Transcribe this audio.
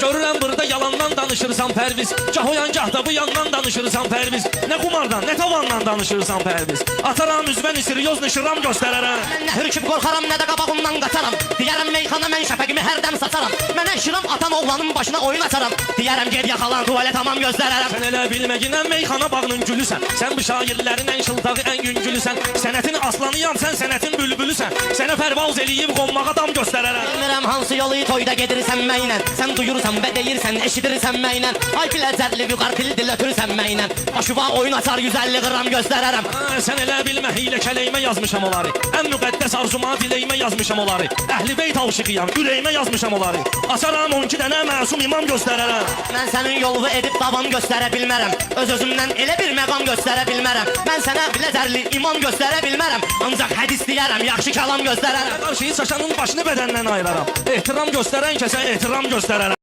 Görürəm burada yalandan danışırsan Pərviz. Gah o yan gah da bu yandan danışırsan Pərviz. Ne kumardan ne tavandan danışırsan Pərviz. Ataram üzvən isiri yoz nişiram göstərərəm. Mən nə hürküb qorxaram, nə də qabağımdan qaçaram. Deyərəm meyxana mən şəfəqimi hərdən saçaram. Mənə şiram atan oğlanın başına oyun açaram. Deyərəm ged yaxalan tuvalet tamam göstərərəm. Sən elə bilməginən meyxana bağının gülüsən. Sən bu şairlərin ən şıltağı, ən yüngülüsən. Sənətin aslanıyam, sən sənətin bülbülüsən. Sənə pərvaz eləyib qonmağa dam göstərərəm. Bilmirəm hansı yolu toyda gedirsən mənlə. Sən duyursan və deyirsən, eşidirsən mənlə. Ay biləcərli vüqar dil ötürsən mənlə. Başıva oyun açar 150 qram göstərərəm. Sən elə bilmə hilə kələyimə yazmışam onları. Ən müqəddəs arzuma diləyimə yazmışam onları. Əhli beyt aşıqıyam, ürəyimə yazmışam onları. Açaram 12 dənə məsum imam göstərərəm. Mən sənin yolunu edib davam göstərə bilmərəm. Öz-özümdən elə bir məqam göstərə bilmərəm. Mən sənə biləcərli imam göstərə bilmərəm. Ancaq hədis deyərəm, yaxşı kəlam göstərərəm. Qarşıyı çaşanın başını bədəndən ayıraram. Ehtiram göstərən kəsə ehtiram göstərərəm.